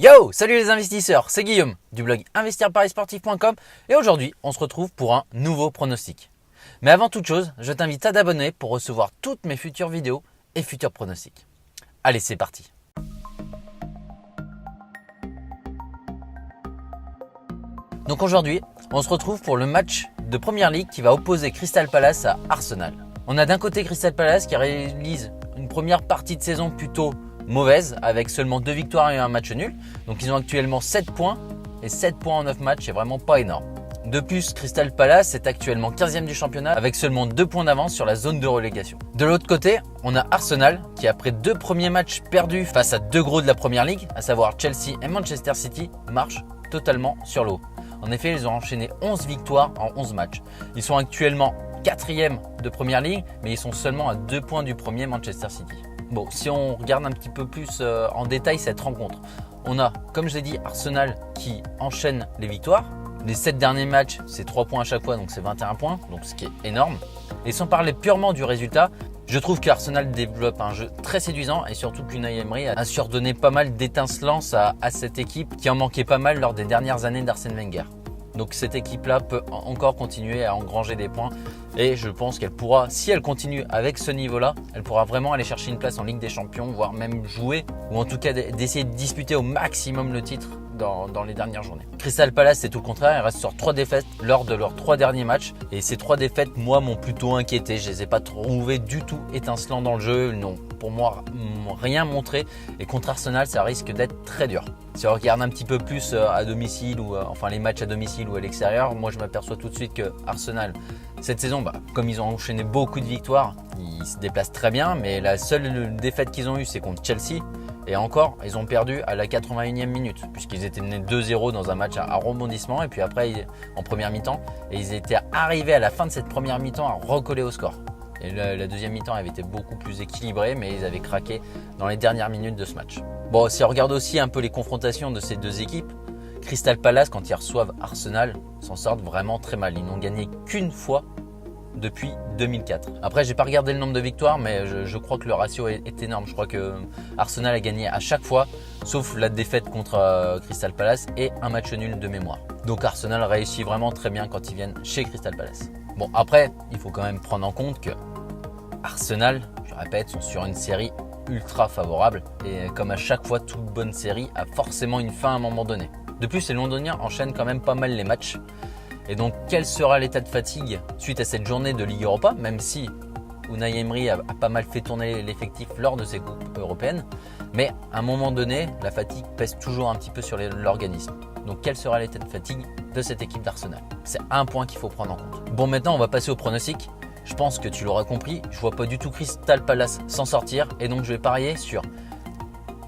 Yo, salut les investisseurs, c'est Guillaume du blog investirparisportif.com et aujourd'hui on se retrouve pour un nouveau pronostic. Mais avant toute chose, je t'invite à t'abonner pour recevoir toutes mes futures vidéos et futurs pronostics. Allez, c'est parti. Donc aujourd'hui, on se retrouve pour le match de Première Ligue qui va opposer Crystal Palace à Arsenal. On a d'un côté Crystal Palace qui réalise une première partie de saison plutôt mauvaise avec seulement 2 victoires et un match nul. Donc ils ont actuellement 7 points et 7 points en 9 matchs, c'est vraiment pas énorme. De plus, Crystal Palace est actuellement 15e du championnat avec seulement 2 points d'avance sur la zone de relégation. De l'autre côté, on a Arsenal qui après 2 premiers matchs perdus face à 2 gros de la Première Ligue, à savoir Chelsea et Manchester City, marche totalement sur l'eau. En effet, ils ont enchaîné 11 victoires en 11 matchs. Ils sont actuellement 4e de Première Ligue, mais ils sont seulement à 2 points du premier Manchester City. Bon, si on regarde un petit peu plus en détail cette rencontre, on a, comme je l'ai dit, Arsenal qui enchaîne les victoires. Les 7 derniers matchs, c'est 3 points à chaque fois, donc c'est 21 points, donc ce qui est énorme. Et sans parler purement du résultat, je trouve qu'Arsenal développe un jeu très séduisant et surtout qu'Unai Emery a surdonné pas mal d'étincelance à cette équipe qui en manquait pas mal lors des dernières années d'Arsène Wenger. Donc cette équipe-là peut encore continuer à engranger des points et je pense qu'elle pourra, si elle continue avec ce niveau-là, elle pourra vraiment aller chercher une place en Ligue des Champions, voire même jouer ou en tout cas d'essayer de disputer au maximum le titre dans les dernières journées. Crystal Palace, c'est tout le contraire, il reste sur 3 défaites lors de leurs 3 derniers matchs et ces 3 défaites, moi, m'ont plutôt inquiété. Je les ai pas trouvés du tout étincelants dans le jeu, non. Pour moi, rien montré et contre Arsenal, ça risque d'être très dur. Si on regarde un petit peu plus à domicile ou enfin les matchs à domicile ou à l'extérieur, moi je m'aperçois tout de suite que Arsenal, cette saison, comme ils ont enchaîné beaucoup de victoires, ils se déplacent très bien, mais la seule défaite qu'ils ont eue, c'est contre Chelsea. Et encore, ils ont perdu à la 81e minute, puisqu'ils étaient menés 2-0 dans un match à rebondissement, et puis après, en première mi-temps, et ils étaient arrivés à la fin de cette première mi-temps à recoller au score. Et la deuxième mi-temps avait été beaucoup plus équilibrée, mais ils avaient craqué dans les dernières minutes de ce match. Bon, si on regarde aussi un peu les confrontations de ces deux équipes, Crystal Palace, quand ils reçoivent Arsenal, s'en sortent vraiment très mal. Ils n'ont gagné qu'une fois depuis 2004. Après, j'ai pas regardé le nombre de victoires, mais je crois que le ratio est énorme. Je crois que Arsenal a gagné à chaque fois, sauf la défaite contre Crystal Palace et un match nul de mémoire. Donc Arsenal réussit vraiment très bien quand ils viennent chez Crystal Palace. Bon, après, il faut quand même prendre en compte que Arsenal, je répète, sont sur une série ultra favorable et comme à chaque fois, toute bonne série a forcément une fin à un moment donné. De plus, les Londoniens enchaînent quand même pas mal les matchs. Et donc, quel sera l'état de fatigue suite à cette journée de Ligue Europa, même si Unai Emery a pas mal fait tourner l'effectif lors de ces coupes européennes. Mais à un moment donné, la fatigue pèse toujours un petit peu sur l'organisme. Donc, quel sera l'état de fatigue de cette équipe d'Arsenal? C'est un point qu'il faut prendre en compte. Bon, maintenant, on va passer au pronostic. Je pense que tu l'auras compris, je vois pas du tout Crystal Palace s'en sortir. Et donc, je vais parier sur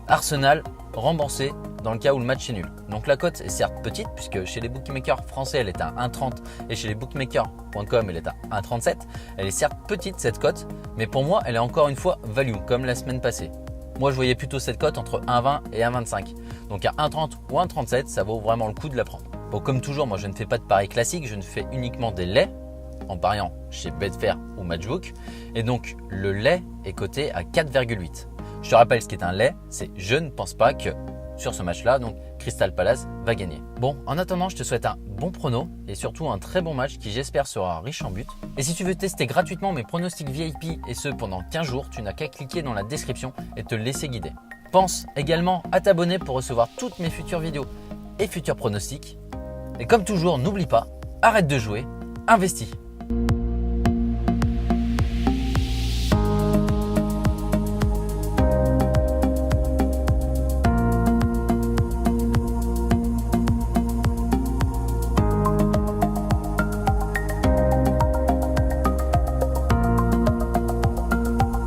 Arsenal remboursé dans le cas où le match est nul. Donc la cote est certes petite puisque chez les bookmakers français elle est à 1,30 et chez les bookmakers.com elle est à 1,37. Elle est certes petite cette cote, mais pour moi elle est encore une fois value comme la semaine passée. Moi je voyais plutôt cette cote entre 1,20 et 1,25. Donc à 1,30 ou 1,37 ça vaut vraiment le coup de la prendre. Bon, comme toujours, moi je ne fais pas de paris classiques, je ne fais uniquement des laits en pariant chez Betfair ou Matchbook. Et donc le lait est coté à 4,8. Je te rappelle ce qu'est un lait, c'est je ne pense pas que sur ce match-là, donc Crystal Palace va gagner. Bon, en attendant, je te souhaite un bon prono et surtout un très bon match qui j'espère sera riche en buts. Et si tu veux tester gratuitement mes pronostics VIP et ce pendant 15 jours, tu n'as qu'à cliquer dans la description et te laisser guider. Pense également à t'abonner pour recevoir toutes mes futures vidéos et futurs pronostics. Et comme toujours, n'oublie pas, arrête de jouer, investis.